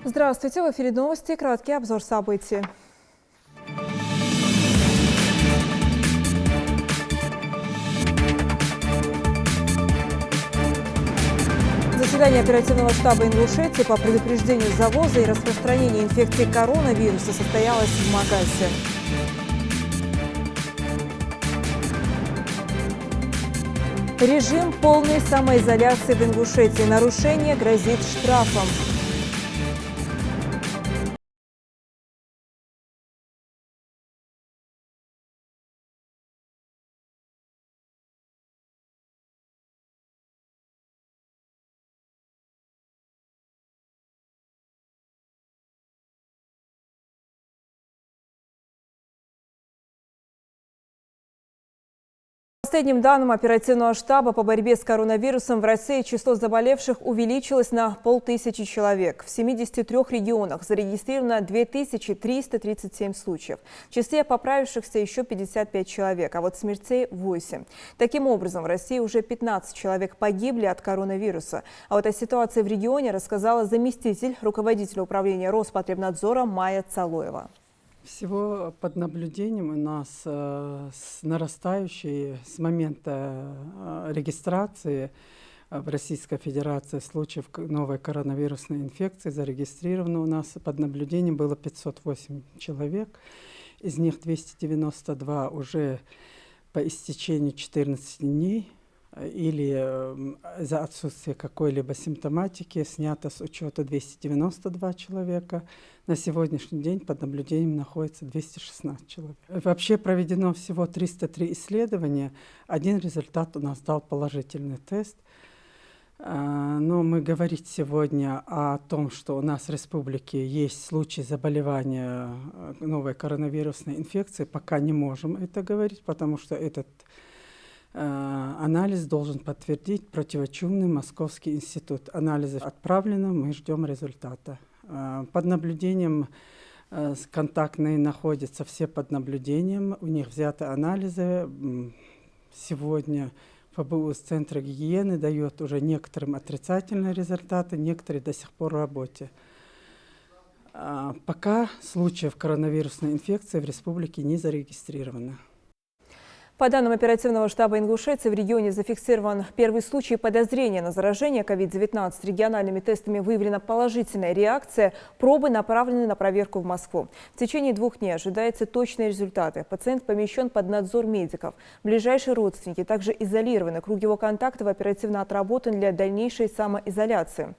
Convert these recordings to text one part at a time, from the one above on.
Здравствуйте, в эфире новости и краткий обзор событий. Заседание оперативного штаба Ингушетии по предупреждению завоза и распространения инфекции коронавируса состоялось в Магасе. Режим полной самоизоляции в Ингушетии. Нарушение грозит штрафом. По последним данным оперативного штаба по борьбе с коронавирусом в России число заболевших увеличилось на 5000 человек. В 73 регионах зарегистрировано 2337 случаев. В числе поправившихся еще 55 человек, а вот смертей 8. Таким образом, в России уже 15 человек погибли от коронавируса. А вот о ситуации в регионе рассказала заместитель руководителя управления Роспотребнадзора Майя Цалоева. Всего под наблюдением у нас с нарастающей с момента регистрации в Российской Федерации случаев новой коронавирусной инфекции зарегистрировано у нас под наблюдением было 508 человек. Из них 292 уже по истечении 14 дней или за отсутствие какой-либо симптоматики снято с учета 292 человека. На сегодняшний день под наблюдением находится 216 человек. Вообще проведено всего 303 исследования. Один результат у нас дал положительный тест. Но мы говорить сегодня о том, что у нас в республике есть случаи заболевания новой коронавирусной инфекцией, пока не можем это говорить, потому что этот анализ должен подтвердить противочумный Московский институт. Анализы отправлены, мы ждем результата. Под наблюдением контактные находятся все под наблюдением. У них взяты анализы. Сегодня ФБУ с Центра гигиены дает уже некоторым отрицательные результаты, некоторые до сих пор в работе. Пока случаев коронавирусной инфекции в республике не зарегистрировано. По данным оперативного штаба Ингушетии, в регионе зафиксирован первый случай подозрения на заражение COVID-19. Региональными тестами выявлена положительная реакция. Пробы направлены на проверку в Москву. В течение 2 дней ожидаются точные результаты. Пациент помещен под надзор медиков. Ближайшие родственники также изолированы. Круг его контактов оперативно отработан для дальнейшей самоизоляции.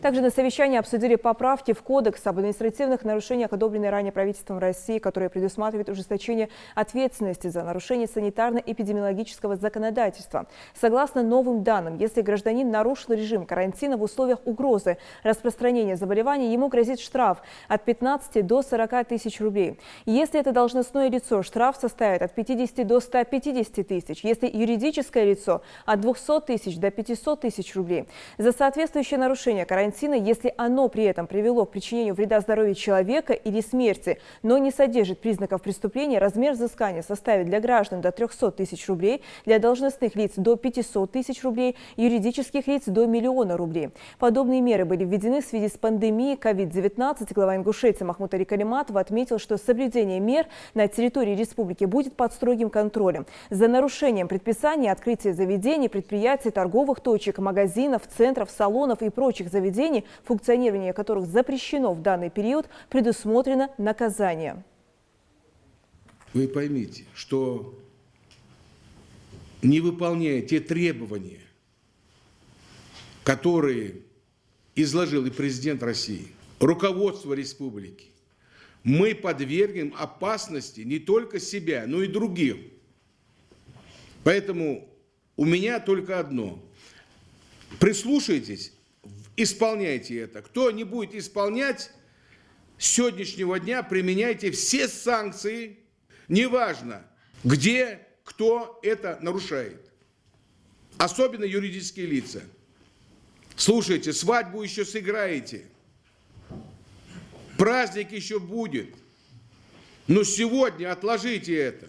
Также на совещании обсудили поправки в Кодекс об административных нарушениях, одобренные ранее правительством России, которые предусматривают ужесточение ответственности за нарушение санитарно-эпидемиологического законодательства. Согласно новым данным, если гражданин нарушил режим карантина в условиях угрозы распространения заболевания, ему грозит штраф от 15 до 40 тысяч рублей. Если это должностное лицо, штраф составит от 50 до 150 тысяч. Если юридическое лицо, от 200 тысяч до 500 тысяч рублей. За соответствующее нарушение карантина, если оно при этом привело к причинению вреда здоровью человека или смерти, но не содержит признаков преступления, размер взыскания составит для граждан до 300 тысяч рублей, для должностных лиц до 500 тысяч рублей, юридических лиц до 1 000 000 рублей. Подобные меры были введены в связи с пандемией COVID-19. Глава Ингушетии Махмуд Али Калиматов отметил, что соблюдение мер на территории республики будет под строгим контролем. За нарушением предписаний открытия заведений, предприятий, торговых точек, магазинов, центров, салонов и прочих заведений, функционирование которых запрещено в данный период, предусмотрено наказание. Вы поймите, что не выполняя те требования, которые изложил и президент России, руководство республики, мы подвергнем опасности не только себя, но и других. Поэтому у меня только одно. Прислушайтесь. Исполняйте это. Кто не будет исполнять, с сегодняшнего дня применяйте все санкции, неважно, где, кто это нарушает. Особенно юридические лица. Слушайте, свадьбу еще сыграете, праздник еще будет, но сегодня отложите это.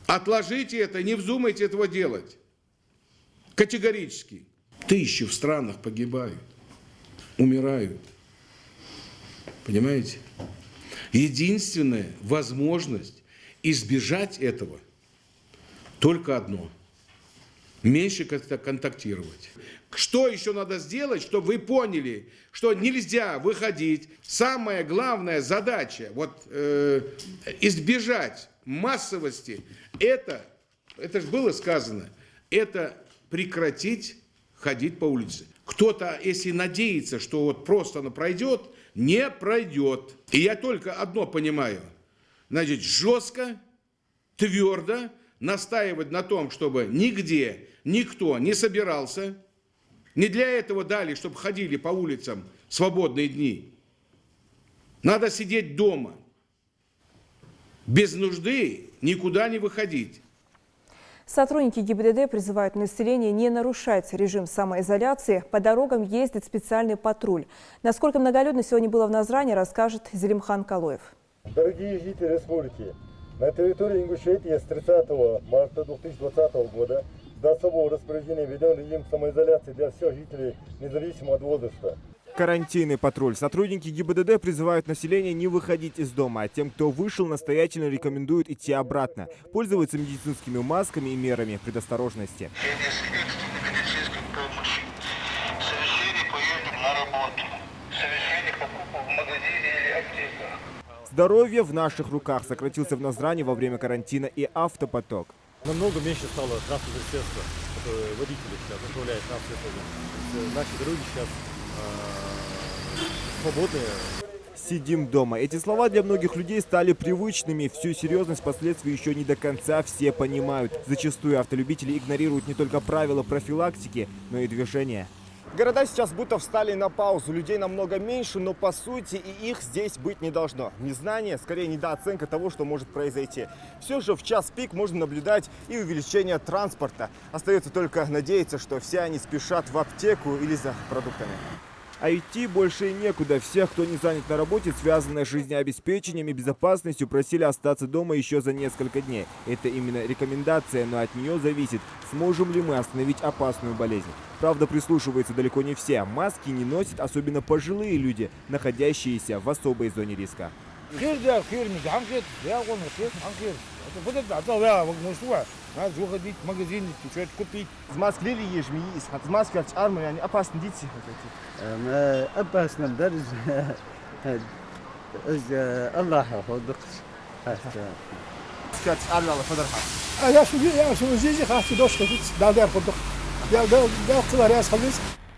Отложите это, не вздумайте этого делать. Категорически. 1000 в странах погибают. умирают. Понимаете? Единственная возможность избежать этого только одно. Меньше контактировать. Что еще надо сделать, чтобы вы поняли, что нельзя выходить? Самая главная задача избежать массовости, это же было сказано, это прекратить ходить по улице. Кто-то, если надеется, что вот просто оно пройдет, не пройдет. И я только одно понимаю. Значит, жестко, твердо настаивать на том, чтобы нигде никто не собирался. Не для этого дали, чтобы ходили по улицам в свободные дни. Надо сидеть дома. Без нужды никуда не выходить. Сотрудники ГИБДД призывают население не нарушать режим самоизоляции. По дорогам ездит специальный патруль. Насколько многолюдно сегодня было в Назране, расскажет Зелимхан Калоев. Дорогие жители республики, на территории Ингушетии с 30 марта 2020 года до особого распоряжения введен режим самоизоляции для всех жителей, независимо от возраста. Карантинный патруль. Сотрудники ГИБДД призывают население не выходить из дома, а тем, кто вышел, настоятельно рекомендуют идти обратно, пользоваться медицинскими масками и мерами предосторожности. Медицинской помощи. Совершение поездок на работу. Совершение покупок в магазине или аптеках. Здоровье в наших руках. Сократился в Назране во время карантина и автопоток. Намного меньше стало транспортных средств, которые водители сейчас управляют транспортом. Наши дороги сейчас свободные. Сидим дома. Эти слова для многих людей стали привычными. Всю серьезность последствий еще не до конца все понимают. Зачастую автолюбители игнорируют не только правила профилактики, но и движения. Города сейчас будто встали на паузу. Людей намного меньше, но по сути и их здесь быть не должно. Незнание, скорее недооценка того, что может произойти. Все же в час пик можно наблюдать и увеличение транспорта. Остается только надеяться, что все они спешат в аптеку или за продуктами. А идти больше и некуда. Всех, кто не занят на работе, связанной с жизнеобеспечением и безопасностью, просили остаться дома еще за несколько дней. Это именно рекомендация, но от нее зависит, сможем ли мы остановить опасную болезнь. Правда, прислушиваются далеко не все. Маски не носят особенно пожилые люди, находящиеся в особой зоне риска. Надо выходить в магазин, что-то купить. опасно, الله يحفظك.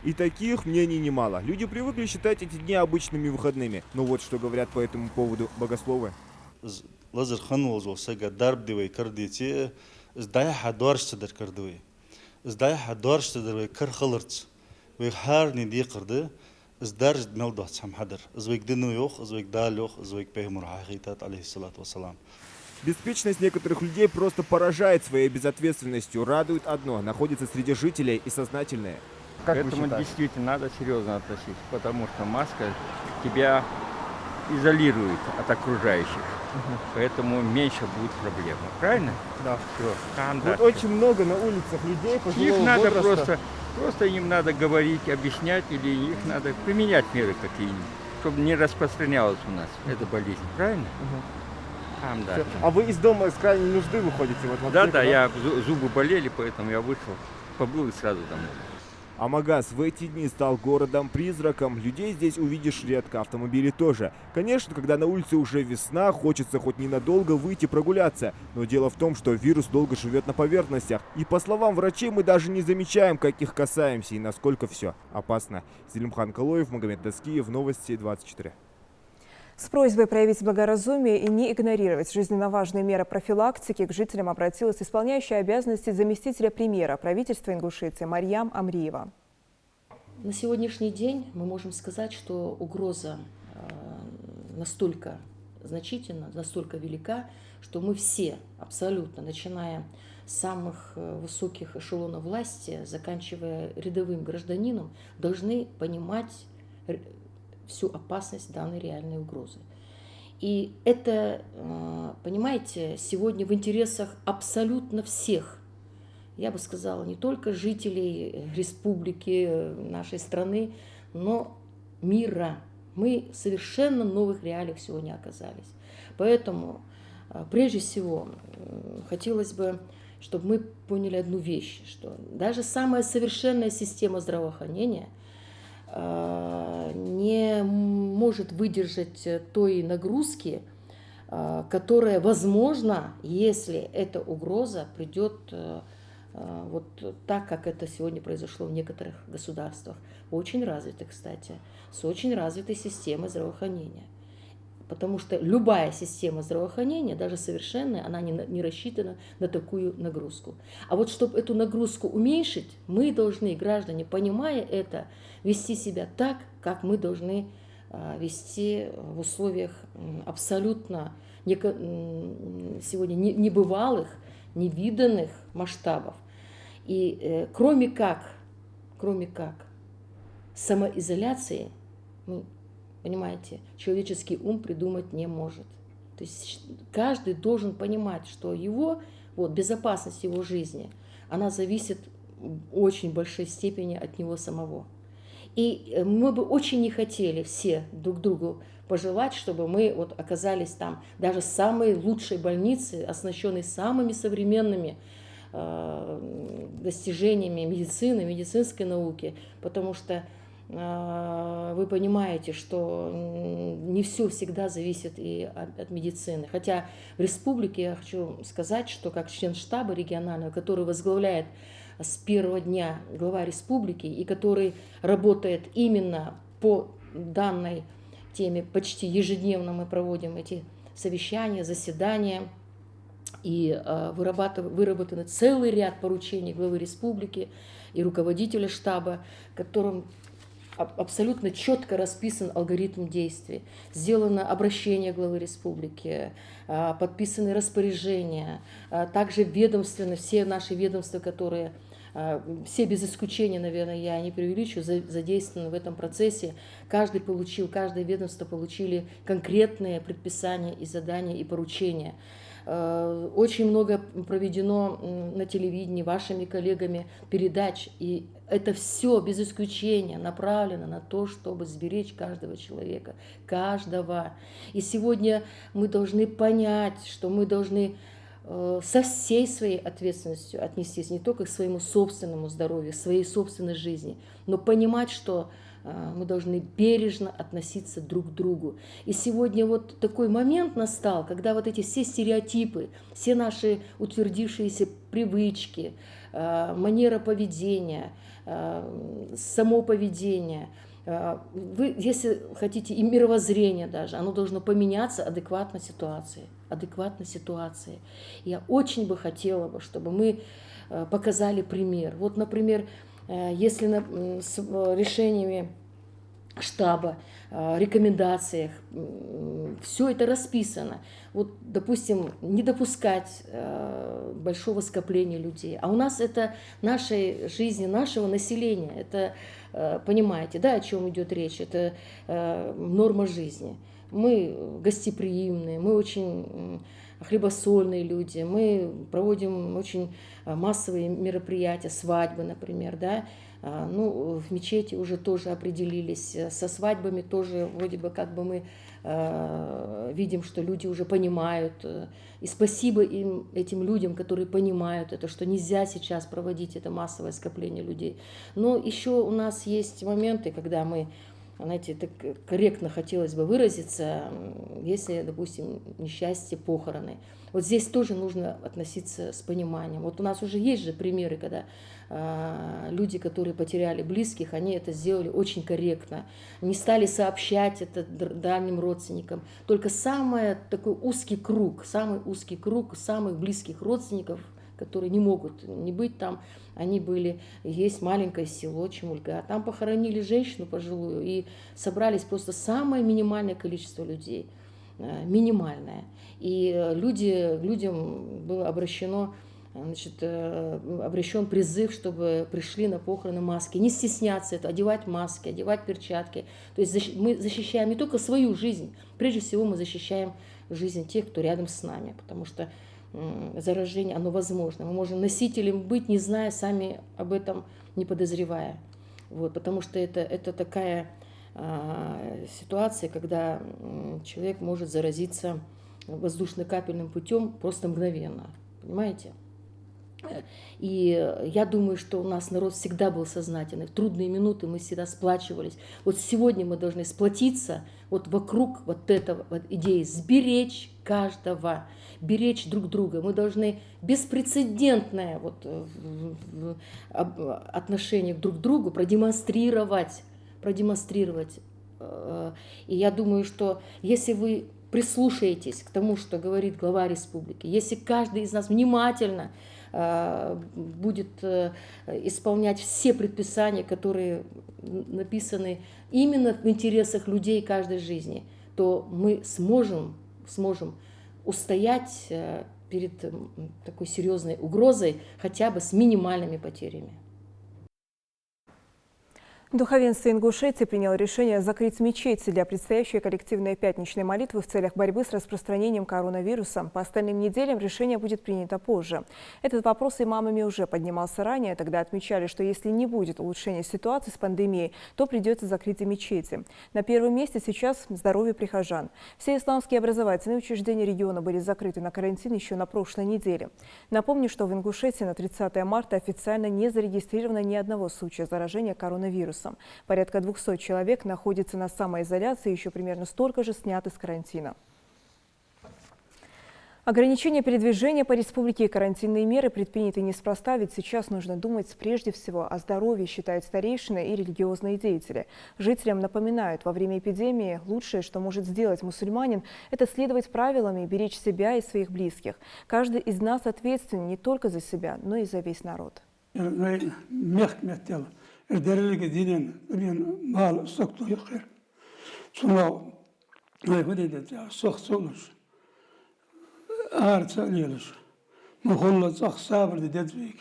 И таких мнений немало. Люди привыкли считать эти дни обычными выходными. Но вот что говорят по этому поводу богословы. Лазархан олсага дарбдивай кардити здая хадварштадар кардуй. Здая хадварштадар кархаларц. Вы харни ди карды здарж мелдот самхадар. Звик дину йох, звик дал йох, звик пеймур хахитат алейхиссалату вассалам. Беспечность некоторых людей просто поражает своей безответственностью. Радует одно – находится среди жителей и сознательные. К этому действительно надо серьезно относиться, потому что маска тебя изолирует от окружающих. Поэтому меньше будет проблем. Правильно? Да. Все. Вот очень много на улицах людей пожилого Их надо возраста. просто им надо говорить, объяснять, или их надо применять меры какие-нибудь, чтобы не распространялась у нас эта болезнь. Правильно? Да. А вы из дома из крайней нужды выходите? Вот, Да, зубы болели, поэтому я вышел, побыл и сразу домой. А Магаз в эти дни стал городом-призраком. Людей здесь увидишь редко, автомобили тоже. Конечно, когда на улице уже весна, хочется хоть ненадолго выйти прогуляться. Но дело в том, что вирус долго живет на поверхностях. И по словам врачей, мы даже не замечаем, как их касаемся и насколько все опасно. Зелимхан Калоев, Магомед Доскиев, Новости 24. С просьбой проявить благоразумие и не игнорировать жизненно важные меры профилактики к жителям обратилась исполняющая обязанности заместителя премьера правительства Ингушетии Марьям Амриева. На сегодняшний день мы можем сказать, что угроза настолько значительна, настолько велика, что мы все абсолютно, начиная с самых высоких эшелонов власти, заканчивая рядовым гражданином, должны понимать всю опасность данной реальной угрозы. И это, понимаете, сегодня в интересах абсолютно всех, я бы сказала, не только жителей республики, нашей страны, но мира. Мы в совершенно новых реалиях сегодня оказались. Поэтому, прежде всего, хотелось бы, чтобы мы поняли одну вещь, что даже самая совершенная система здравоохранения не может выдержать той нагрузки, которая возможна, если эта угроза придет вот так, как это сегодня произошло в некоторых государствах, очень развитых, кстати, с очень развитой системой здравоохранения. Потому что любая система здравоохранения, даже совершенная, она не рассчитана на такую нагрузку. А вот чтобы эту нагрузку уменьшить, мы должны, граждане, понимая это, вести себя так, как мы должны вести в условиях абсолютно сегодня небывалых, невиданных масштабов. И кроме как самоизоляции, понимаете, человеческий ум придумать не может. То есть каждый должен понимать, что его безопасность его жизни, она зависит в очень большой степени от него самого. И мы бы очень не хотели все друг другу пожелать, чтобы мы оказались там даже в самой лучшей больнице, оснащенной самыми современными достижениями медицины, медицинской науки, потому что вы понимаете, что не все всегда зависит и от медицины. Хотя в республике я хочу сказать, что как член штаба регионального, который возглавляет с первого дня глава республики и который работает именно по данной теме, почти ежедневно мы проводим эти совещания, заседания, и выработаны целый ряд поручений главы республики и руководителя штаба, которым абсолютно четко расписан алгоритм действий. Сделано обращение главы республики, подписаны распоряжения, также ведомственно, все наши ведомства, которые, все без исключения, наверное, я не преувеличу, задействованы в этом процессе. Каждое ведомство получили конкретные предписания и задания и поручения. Очень много проведено на телевидении вашими коллегами передач, и это все без исключения направлено на то, чтобы сберечь каждого человека, каждого. И сегодня мы должны понять, что мы должны со всей своей ответственностью отнестись не только к своему собственному здоровью, к своей собственной жизни, но понимать, что мы должны бережно относиться друг к другу. И сегодня такой момент настал, когда эти все стереотипы, все наши утвердившиеся привычки, манера поведения, само поведение, вы, если хотите, и мировоззрение даже, оно должно поменяться адекватно ситуации. Я очень бы хотела, чтобы мы показали пример. Например, если с решениями штаба, рекомендациях, все это расписано. Допустим, не допускать большого скопления людей. А у нас это нашей жизни, нашего населения. Это, понимаете, да, о чем идет речь? Это норма жизни. Мы гостеприимные, мы очень хлебосольные люди, мы проводим очень массовые мероприятия, свадьбы, например, да. В мечети уже тоже определились, со свадьбами тоже вроде бы мы видим, что люди уже понимают, и спасибо им, этим людям, которые понимают это, что нельзя сейчас проводить это массовое скопление людей. Но еще у нас есть моменты, когда мы, знаете, так корректно хотелось бы выразиться, если, допустим, несчастье, похороны. Здесь тоже нужно относиться с пониманием. У нас уже есть же примеры, когда люди, которые потеряли близких, они это сделали очень корректно, не стали сообщать это дальним родственникам. Только самый узкий круг самых близких родственников, которые не могут не быть там, они были, есть маленькое село Чемульга, там похоронили женщину пожилую и собрались просто самое минимальное количество людей, минимальное. И людям было обращен призыв, чтобы пришли на похороны маски, не стесняться это, одевать маски, одевать перчатки. То есть мы защищаем не только свою жизнь, прежде всего мы защищаем жизнь тех, кто рядом с нами, потому что заражение, оно возможно. Мы можем носителем быть, не зная, сами об этом не подозревая. Потому что это такая ситуации, когда человек может заразиться воздушно-капельным путем просто мгновенно. Понимаете? И я думаю, что у нас народ всегда был сознательный. В трудные минуты мы всегда сплачивались. Вот сегодня мы должны сплотиться вот вокруг вот этого вот идеи, сберечь каждого, беречь друг друга. Мы должны беспрецедентное вот отношение друг к другу продемонстрировать. И я думаю, что если вы прислушаетесь к тому, что говорит глава республики, если каждый из нас внимательно будет исполнять все предписания, которые написаны именно в интересах людей каждой жизни, то мы сможем устоять перед такой серьезной угрозой хотя бы с минимальными потерями. Духовенство Ингушетии приняло решение закрыть мечети для предстоящей коллективной пятничной молитвы в целях борьбы с распространением коронавируса. По остальным неделям решение будет принято позже. Этот вопрос имамами уже поднимался ранее. Тогда отмечали, что если не будет улучшения ситуации с пандемией, то придется закрыть и мечети. На первом месте сейчас здоровье прихожан. Все исламские образовательные учреждения региона были закрыты на карантин еще на прошлой неделе. Напомню, что в Ингушетии на 30 марта официально не зарегистрировано ни одного случая заражения коронавирусом. Порядка 200 человек находятся на самоизоляции, еще примерно столько же сняты с карантина. Ограничения передвижения по республике и карантинные меры предприняты неспроста, ведь сейчас нужно думать прежде всего о здоровье, считают старейшины и религиозные деятели. Жителям напоминают, во время эпидемии лучшее, что может сделать мусульманин, это следовать правилам и беречь себя и своих близких. Каждый из нас ответственен не только за себя, но и за весь народ. الدرجة دينين مال سقطوا يخير شنو ما يفيد سخ سولش أرت ليلش مخلص أخ صابر ديدفيك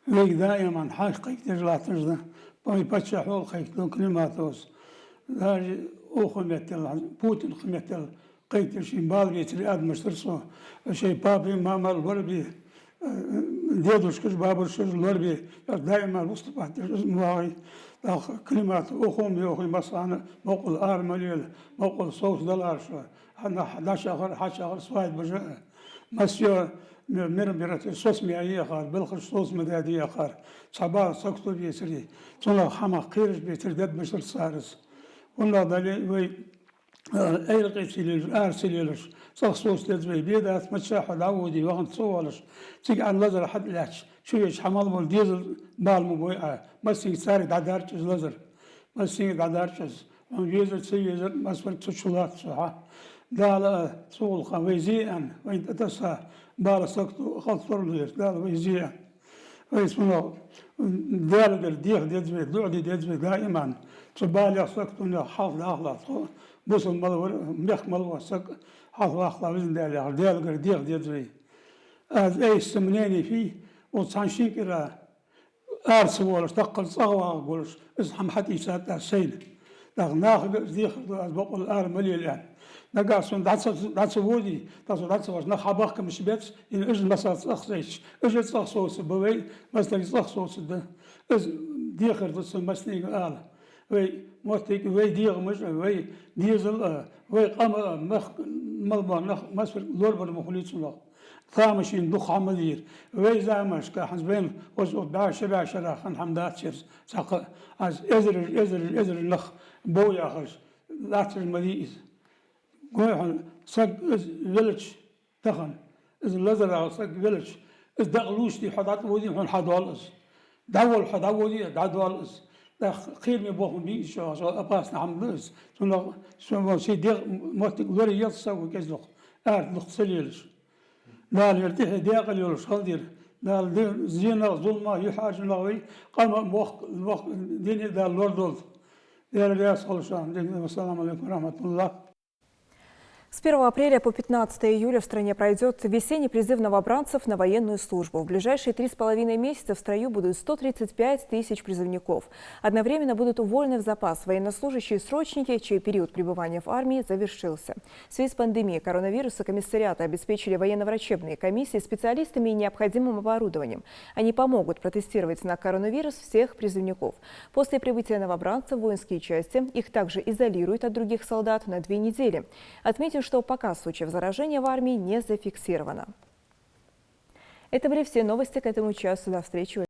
ويك دائما حاشقك تجلع تجدا باي باتشا حول خيك دون كلماتوس دارج أخو ميتل بوتين خميتل قيت شي بال بيتري أد مشترسو شي بابي مامال وربي ديدوش كش بابر شج لوربي دائما مصطفى مواعي كلمات أخوم يوخي مصانع موقل آر مليل موقل صوت دولار شو أنا 11 سوايد بجاء مسيو مرمرة صوص مئة آخر بالخش صوص مدادي آخر صباح سكتو بيسري صنع حما قيرش بيتردد بشر سارس والله ضلي وي أيرقي سيليلش سيليلش صوص تزوي بيدات متشاح العودي وغن صولش تيجي عن لزر حد لاتش شو يش حمال مول ديزل بالمو بويا مسي ساري دادارش لزر مسي دادارش ويزر سيزر مسفر تشولات صح دال صول خويزيان وين تتسا بال سكتو خلصور ليش دال ويزيان ويسمو دال ديخ ديزوي دعدي ديزوي دائما تبالي سكتو حافظ أخلاق بوصل ملور ميخ ملور سك حافظ أخلاق بزن دال ديخ ديزوي أي سمناني فيه وتصانشين كرا أرس ولش تقل صغوا ولش إزحم حتى سات السيل ناخذ ديخ بقول الآر ملي الآن نقاسون دعس ودي دعس واش نخبخ كم شبيت إن إجل مسات أخسيش إجل صخصوص بوي مثلا صخصوص ده إز ديخر تصل مسني آل وي موتيك وي ديغ مش وي ديزل وي قام مخ ملبا نخ مسفر لوربر مخليت الله ثامشين دخ عملير وي زامش كحزبين وزود دع شبع شراخ حمدات شرس ساق از ازر نخ بويا خش لاتر المديز قوي سق فيلج دخن از لزر سق فيلج از دغلوش دي حدات ودي حن حدوالس دول حدودي دادوالس ده خير مي بوخ بي شو اباس نعملس شنو شي دير موت غوري يصو كزلق لخ سليلش لا يرتاح داقل يولش خلدير لا زينة ظلمة يحاج نغوي قام وقت ديني دال لوردول ديال السلام عليكم ورحمة الله. С 1 апреля по 15 июля в стране пройдет весенний призыв новобранцев на военную службу. В ближайшие 3,5 месяца в строю будут 135 тысяч призывников. Одновременно будут уволены в запас военнослужащие срочники, чей период пребывания в армии завершился. В связи с пандемией коронавируса комиссариаты обеспечили военно-врачебные комиссии специалистами и необходимым оборудованием. Они помогут протестировать на коронавирус всех призывников. После прибытия новобранцев в воинские части их также изолируют от других солдат на 2 недели. Отметим, что пока случаев заражения в армии не зафиксировано. Это были все новости к этому часу. До встречи.